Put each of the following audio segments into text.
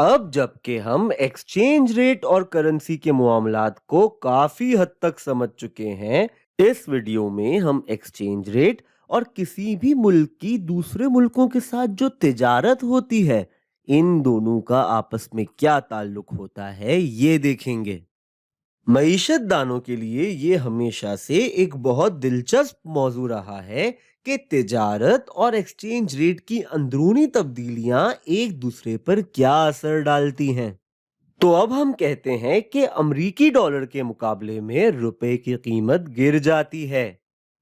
اب جب کہ ہم ایکسچینج ریٹ اور کرنسی کے معاملات کو کافی حد تک سمجھ چکے ہیں، اس ویڈیو میں ہم ایکسچینج ریٹ اور کسی بھی ملک کی دوسرے ملکوں کے ساتھ جو تجارت ہوتی ہے، ان دونوں کا آپس میں کیا تعلق ہوتا ہے یہ دیکھیں گے۔ معیشت دانوں کے لیے یہ ہمیشہ سے ایک بہت دلچسپ موضوع رہا ہے کہ تجارت اور ایکسچینج ریٹ کی اندرونی تبدیلیاں ایک دوسرے پر کیا اثر ڈالتی ہیں۔ تو اب ہم کہتے ہیں کہ امریکی ڈالر کے مقابلے میں روپے کی قیمت گر جاتی ہے۔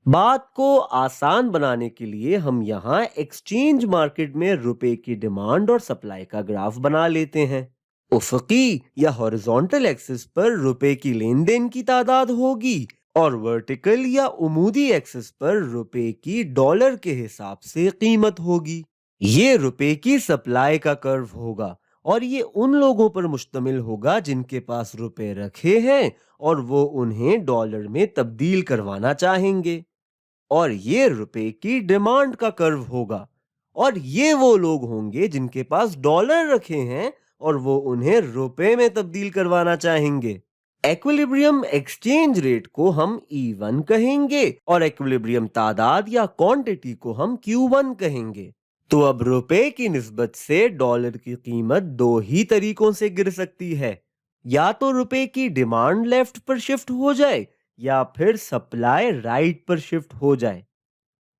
بات کو آسان بنانے کے لیے ہم یہاں ایکسچینج مارکیٹ میں روپے کی ڈیمانڈ اور سپلائی کا گراف بنا لیتے ہیں۔ افقی یا ہاریزونٹل ایکسس پر روپے کی لین دین کی تعداد ہوگی اور ورٹیکل یا عمودی ایکسس پر روپے کی ڈالر کے حساب سے قیمت ہوگی۔ یہ روپے کی سپلائی کا کرو ہوگا اور یہ ان لوگوں پر مشتمل ہوگا جن کے پاس روپے رکھے ہیں اور وہ انہیں ڈالر میں تبدیل کروانا چاہیں گے، اور یہ روپے کی ڈیمانڈ کا کرو ہوگا، اور یہ وہ لوگ ہوں گے جن کے پاس ڈالر رکھے ہیں اور وہ انہیں روپے میں تبدیل کروانا چاہیں گے۔ ایکویلیبریم ایکسچینج ریٹ کو ہم E1 کہیں گے اور ایکویلیبریم تعداد یا کوانٹٹی کو ہم Q1 کہیں گے۔ تو اب روپے کی نسبت سے ڈالر کی قیمت دو ہی طریقوں سے گر سکتی ہے، یا تو روپے کی ڈیمانڈ لیفٹ پر شفٹ ہو جائے یا پھر سپلائی رائٹ پر شفٹ ہو جائے۔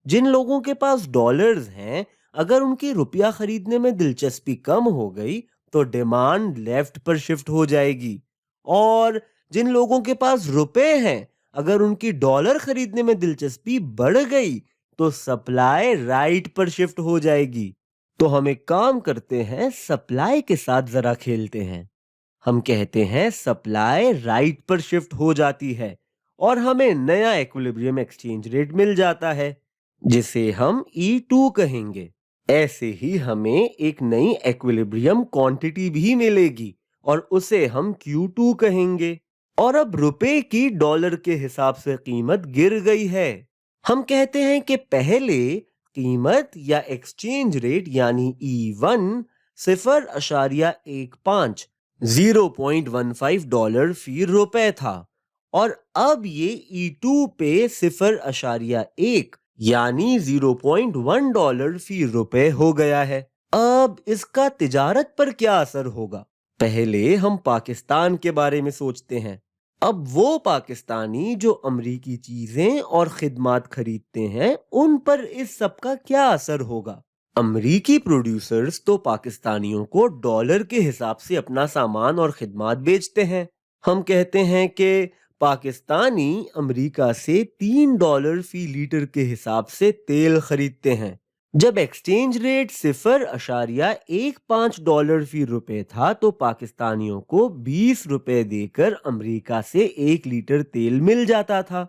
جن لوگوں کے پاس ڈالرز ہیں، اگر ان کی روپیہ خریدنے میں دلچسپی کم ہو گئی تو ڈیمانڈ لیفٹ پر شفٹ ہو جائے گی، اور جن لوگوں کے پاس روپے ہیں، اگر ان کی ڈالر خریدنے میں دلچسپی بڑھ گئی تو سپلائی رائٹ پر شفٹ ہو جائے گی۔ تو ہم ایک کام کرتے ہیں، سپلائی کے ساتھ ذرا کھیلتے ہیں۔ ہم کہتے ہیں سپلائی رائٹ پر شفٹ ہو جاتی ہے اور ہمیں نیا ایکویلیبریم ایکسچینج ریٹ مل جاتا ہے جسے ہم E2 کہیں گے۔ ایسے ہی ہمیں ایک نئی ایکویلیبریم کوانٹٹی بھی ملے گی اور اسے ہم Q2 کہیں گے۔ اور اب روپے کی ڈالر کے حساب سے قیمت گر گئی ہے۔ ہم کہتے ہیں کہ پہلے قیمت یا ایکسچینج ریٹ یعنی E1 0.15 $0.15 فی روپے تھا، اور اب یہ E2 پہ 0.1 یعنی $0.1 فی روپے ہو گیا ہے۔ اب اس کا تجارت پر کیا اثر ہوگا؟ پہلے ہم پاکستان کے بارے میں سوچتے ہیں۔ اب وہ پاکستانی جو امریکی چیزیں اور خدمات خریدتے ہیں، ان پر اس سب کا کیا اثر ہوگا؟ امریکی پروڈیوسرز تو پاکستانیوں کو ڈالر کے حساب سے اپنا سامان اور خدمات بیچتے ہیں۔ ہم کہتے ہیں کہ پاکستانی امریکہ سے $3 فی لیٹر کے حساب سے تیل خریدتے ہیں۔ جب ایکسچینج ریٹ $0.15 فی روپے تھا تو پاکستانیوں کو $20 دے کر امریکہ سے 1 لیٹر تیل مل جاتا تھا،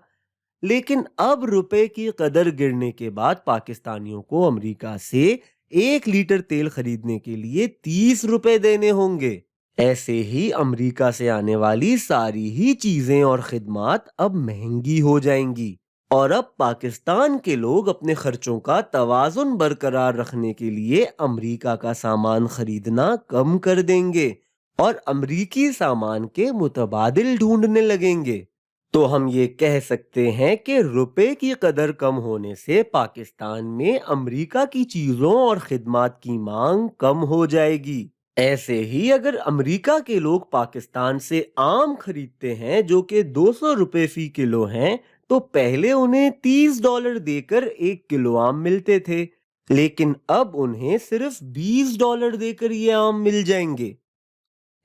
لیکن اب روپے کی قدر گرنے کے بعد پاکستانیوں کو امریکہ سے 1 لیٹر تیل خریدنے کے لیے $30 دینے ہوں گے۔ ایسے ہی امریکہ سے آنے والی ساری ہی چیزیں اور خدمات اب مہنگی ہو جائیں گی، اور اب پاکستان کے لوگ اپنے خرچوں کا توازن برقرار رکھنے کے لیے امریکہ کا سامان خریدنا کم کر دیں گے اور امریکی سامان کے متبادل ڈھونڈنے لگیں گے۔ تو ہم یہ کہہ سکتے ہیں کہ روپے کی قدر کم ہونے سے پاکستان میں امریکہ کی چیزوں اور خدمات کی مانگ کم ہو جائے گی۔ ایسے ہی اگر امریکہ کے لوگ پاکستان سے آم خریدتے ہیں جو کہ $200 فی کلو ہیں، تو پہلے انہیں $30 دے کر 1 کلو آم ملتے تھے، لیکن اب انہیں صرف $20 دے کر یہ آم مل جائیں گے۔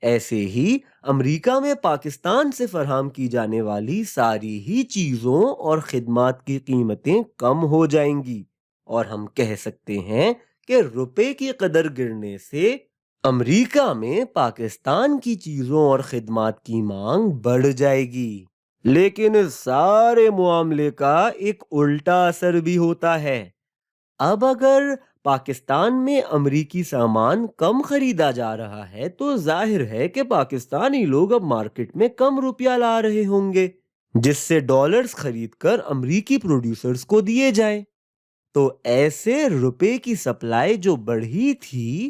ایسے ہی امریکہ میں پاکستان سے فراہم کی جانے والی ساری ہی چیزوں اور خدمات کی قیمتیں کم ہو جائیں گی، اور ہم کہہ سکتے ہیں کہ روپے کی قدر گرنے سے امریکہ میں پاکستان کی چیزوں اور خدمات کی مانگ بڑھ جائے گی۔ لیکن اس سارے معاملے کا ایک الٹا اثر بھی ہوتا ہے۔ اب اگر پاکستان میں امریکی سامان کم خریدا جا رہا ہے تو ظاہر ہے کہ پاکستانی لوگ اب مارکیٹ میں کم روپیہ لا رہے ہوں گے، جس سے ڈالرز خرید کر امریکی پروڈیوسرز کو دیے جائیں۔ تو ایسے روپے کی سپلائی جو بڑھی تھی